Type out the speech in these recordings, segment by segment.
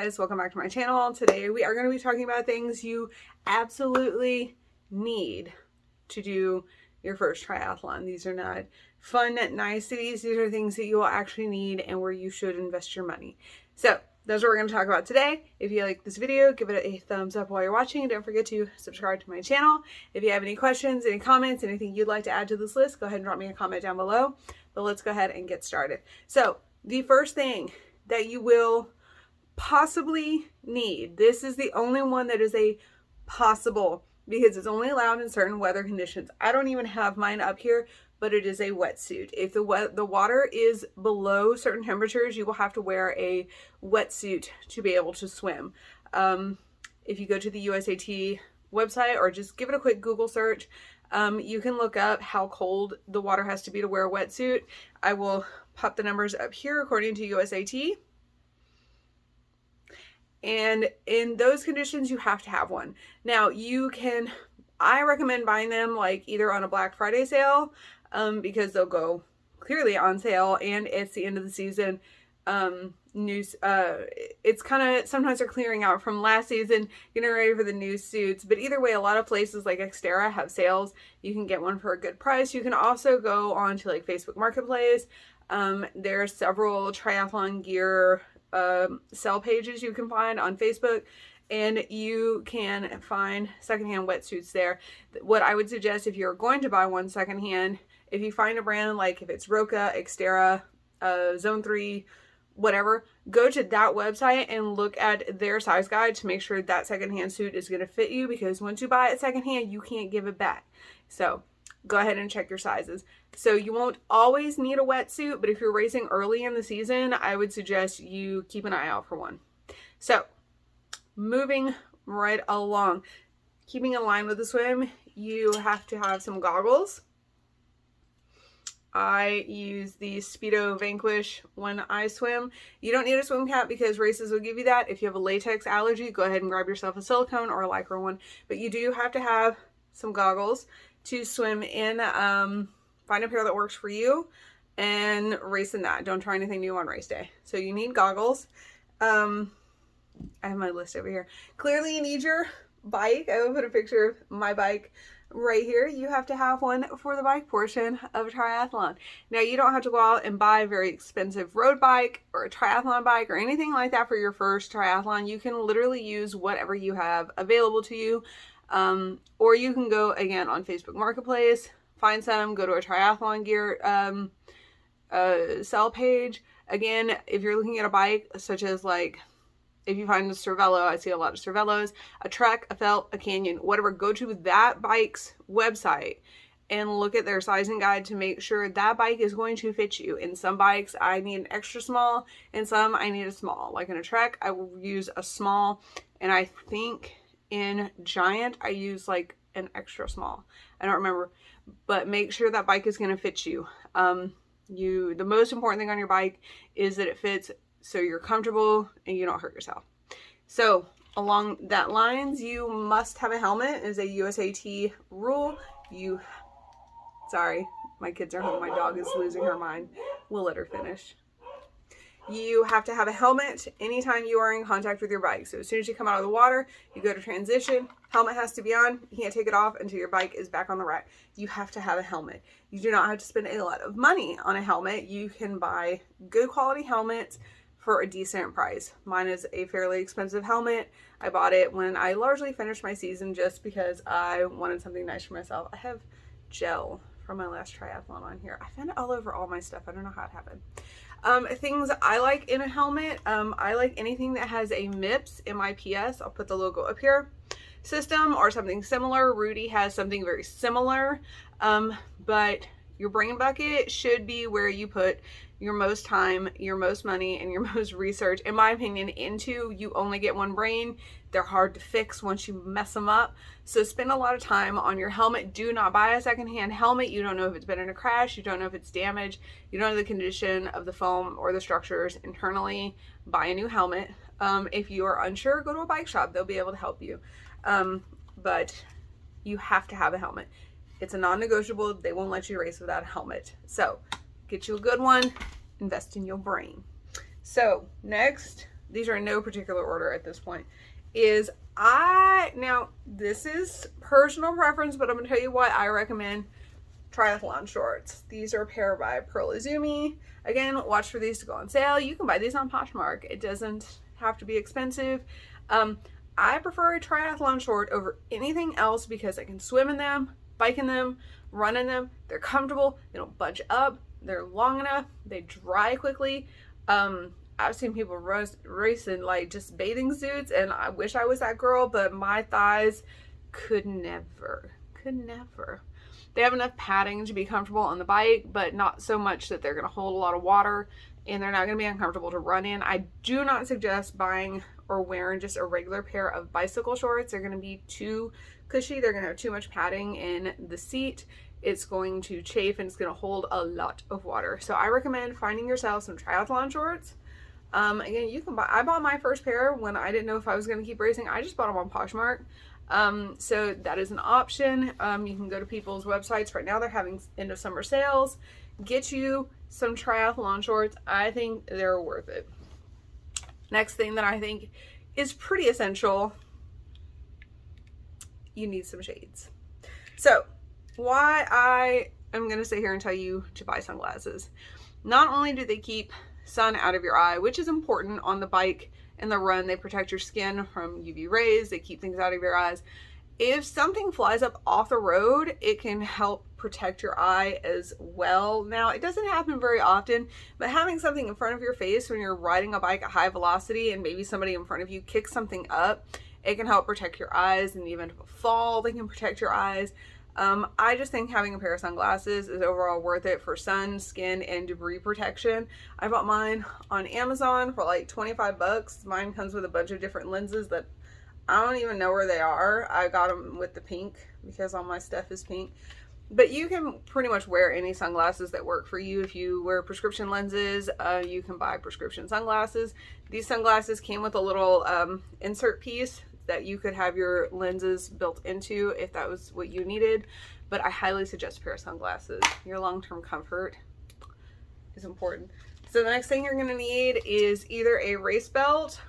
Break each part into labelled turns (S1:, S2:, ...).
S1: guys, welcome back to my channel. Today we are going to be talking about things you absolutely need to do your first triathlon. These are not fun niceties. These are things that you will actually need and where you should invest your money. So those are what we're going to talk about today. If you like this video, give it a thumbs up while you're watching. Don't forget to subscribe to my channel. If you have any questions, any comments, anything you'd like to add to this list, go ahead and drop me a comment down below. But let's go ahead and get started. So the first thing that you will possibly need, this is the only one that is a possible because it's only allowed in certain weather conditions. I don't even have mine up here, but it is a wetsuit. If the water is below certain temperatures, you will have to wear a wetsuit to be able to swim. If you go to the USAT website or just give it a quick Google search, you can look up how cold the water has to be to wear a wetsuit. I will pop the numbers up here according to USAT. And in those conditions, you have to have one. Now I recommend buying them like either on a Black Friday sale, because they'll go clearly on sale and it's the end of the season. It's kind of, sometimes they're clearing out from last season, getting ready for the new suits. But either way, a lot of places like Xterra have sales. You can get one for a good price. You can also go on to like Facebook Marketplace. There are several triathlon gear sell pages you can find on Facebook, and you can find secondhand wetsuits there. What I would suggest if you're going to buy one secondhand, if you find a brand like if it's Roka, Xterra, Zone 3, whatever, go to that website and look at their size guide to make sure that secondhand suit is going to fit you, because once you buy it secondhand, you can't give it back. So go ahead and check your sizes. So you won't always need a wetsuit, but if you're racing early in the season, I would suggest you keep an eye out for one. So moving right along, keeping in line with the swim, you have to have some goggles. I use the Speedo Vanquish when I swim. You don't need a swim cap because races will give you that. If you have a latex allergy, go ahead and grab yourself a silicone or a lycra one. But you do have to have some goggles to swim in. Find a pair that works for you and race in that. Don't try anything new on race day. So you need goggles. I have my list over here. Clearly you need your bike. I will put a picture of my bike right here. You have to have one for the bike portion of a triathlon. Now you don't have to go out and buy a very expensive road bike or a triathlon bike or anything like that for your first triathlon. You can literally use whatever you have available to you. Or you can go again on Facebook Marketplace, find some, go to a triathlon gear sell page. Again, if you're looking at a bike such as like, if you find a Cervelo, I see a lot of Cervelos, a Trek, a Felt, a Canyon, whatever, go to that bike's website and look at their sizing guide to make sure that bike is going to fit you. In some bikes, I need an extra small, and some I need a small. Like in a Trek, I will use a small, and I think in Giant, I use like an extra small. I don't remember, but make sure that bike is going to fit you. The most important thing on your bike is that it fits so you're comfortable and you don't hurt yourself. So along that lines, you must have a helmet is a USAT rule. Sorry, my kids are home. My dog is losing her mind. We'll let her finish. You have to have a helmet anytime you are in contact with your bike. So as soon as you come out of the water, you go to transition, helmet has to be on. You can't take it off until your bike is back on the rack. You have to have a helmet. You do not have to spend a lot of money on a helmet. You can buy good quality helmets for a decent price. Mine is a fairly expensive helmet. I bought it when I largely finished my season just because I wanted something nice for myself. I have gel from my last triathlon on here. I found it all over all my stuff. I don't know how it happened. Things I like in a helmet, I like anything that has a MIPS, M-I-P-S, I'll put the logo up here, system or something similar. Rudy has something very similar, but your brain bucket should be where you put your most time, your most money, and your most research, in my opinion, into. You only get one brain. They're hard to fix once you mess them up. So spend a lot of time on your helmet. Do not buy a secondhand helmet. You don't know if it's been in a crash. You don't know if it's damaged. You don't know the condition of the foam or the structures internally. Buy a new helmet. If you are unsure, go to a bike shop. They'll be able to help you. But you have to have a helmet. It's a non-negotiable. They won't let you race without a helmet. So get you a good one. Invest in your brain. So next, these are in no particular order at this point, is now this is personal preference, but I'm going to tell you why I recommend triathlon shorts. These are a pair by Pearl Izumi. Again, watch for these to go on sale. You can buy these on Poshmark. It doesn't have to be expensive. I prefer a triathlon short over anything else because I can swim in them, bike in them, run in them. They're comfortable. They don't bunch up. They're long enough. They dry quickly. I've seen people race in like just bathing suits, and I wish I was that girl, but my thighs could never. They have enough padding to be comfortable on the bike, but not so much that they're going to hold a lot of water, and they're not going to be uncomfortable to run in. I do not suggest buying or wearing just a regular pair of bicycle shorts. They're going to be too cushy. They're going to have too much padding in the seat. It's going to chafe and it's going to hold a lot of water. So I recommend finding yourself some triathlon shorts. Again, you can buy, I bought my first pair when I didn't know if I was going to keep racing. I just bought them on Poshmark. So that is an option. You can go to people's websites. Right now they're having end of summer sales. Get you some triathlon shorts. I think they're worth it. Next thing that I think is pretty essential, you need some shades. So why I am going to sit here and tell you to buy sunglasses. Not only do they keep sun out of your eye, which is important on the bike and the run, they protect your skin from UV rays, they keep things out of your eyes. If something flies up off the road, it can help protect your eye as well. Now, it doesn't happen very often, but having something in front of your face when you're riding a bike at high velocity and maybe somebody in front of you kicks something up, it can help protect your eyes. In the event of a fall, they can protect your eyes. I just think having a pair of sunglasses is overall worth it for sun, skin, and debris protection. I bought mine on Amazon for like 25 bucks. Mine comes with a bunch of different lenses that I don't even know where they are. I got them with the pink because all my stuff is pink. But you can pretty much wear any sunglasses that work for you. If you wear prescription lenses, you can buy prescription sunglasses. These sunglasses came with a little insert piece that you could have your lenses built into if that was what you needed. But I highly suggest a pair of sunglasses. Your long-term comfort is important. So the next thing you're going to need is either a race belt,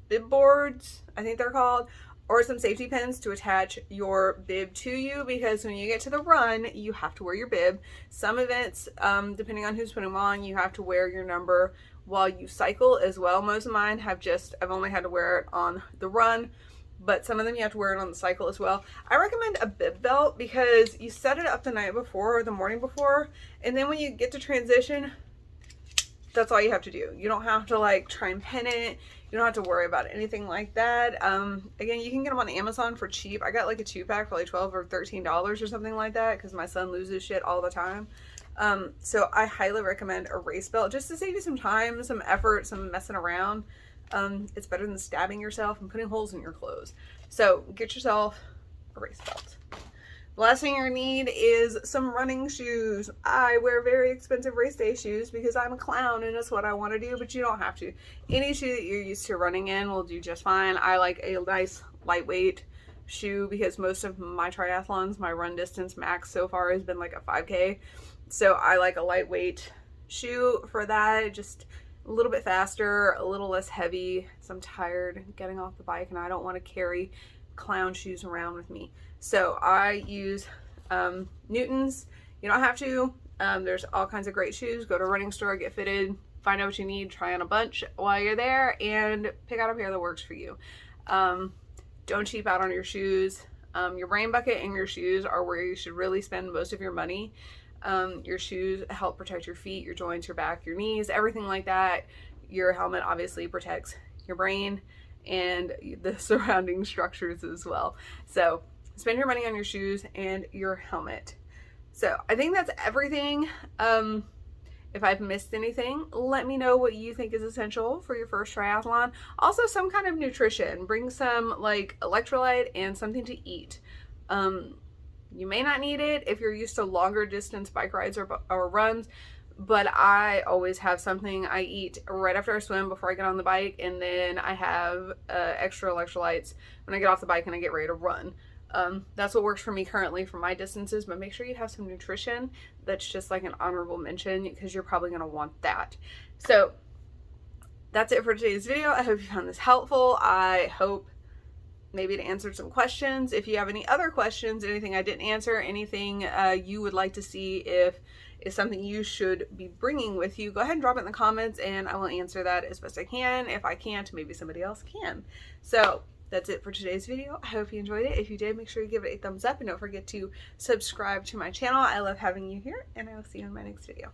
S1: bib boards, I think they're called, or some safety pins to attach your bib to you, because when you get to the run, you have to wear your bib. Some events, depending on who's putting them on, you have to wear your number while you cycle as well. Most of mine have I've only had to wear it on the run, but some of them you have to wear it on the cycle as well. I recommend a bib belt because you set it up the night before or the morning before, and then when you get to transition, that's all you have to do. You don't have to like try and pin it. You don't have to worry about anything like that. Again, you can get them on Amazon for cheap. I got like a 2-pack for like $12 or $13 or something like that because my son loses shit all the time. So I highly recommend a race belt just to save you some time, some effort, some messing around. It's better than stabbing yourself and putting holes in your clothes. So get yourself a race belt. The last thing you're gonna need is some running shoes. I wear very expensive race day shoes because I'm a clown and that's what I want to do, but you don't have to. Any shoe that you're used to running in will do just fine. I like a nice lightweight shoe because most of my triathlons, my run distance max so far has been like a 5K. So I like a lightweight shoe for that, just a little bit faster, a little less heavy. So I'm tired getting off the bike and I don't want to carry clown shoes around with me. So I use Newton's. You don't have to. There's all kinds of great shoes. Go to a running store, get fitted, find out what you need, try on a bunch while you're there, and pick out a pair that works for you. Don't cheap out on your shoes. Your rain bucket and your shoes are where you should really spend most of your money. Your shoes help protect your feet, your joints, your back, your knees, everything like that. Your helmet obviously protects your brain and the surrounding structures as well. So spend your money on your shoes and your helmet. So I think that's everything. If I've missed anything, let me know what you think is essential for your first triathlon. Also, some kind of nutrition. Bring some like electrolyte and something to eat. You may not need it if you're used to longer distance bike rides or runs, but I always have something I eat right after I swim before I get on the bike, and then I have extra electrolytes when I get off the bike and I get ready to run. That's what works for me currently for my distances, but make sure you have some nutrition. That's just like an honorable mention because you're probably going to want that. So that's it for today's video. I hope you found this helpful. I hope maybe it answered some questions. If you have any other questions, anything I didn't answer, anything you would like to see if is something you should be bringing with you, go ahead and drop it in the comments and I will answer that as best I can. If I can't, maybe somebody else can. So that's it for today's video. I hope you enjoyed it. If you did, make sure you give it a thumbs up and don't forget to subscribe to my channel. I love having you here, and I will see you in my next video.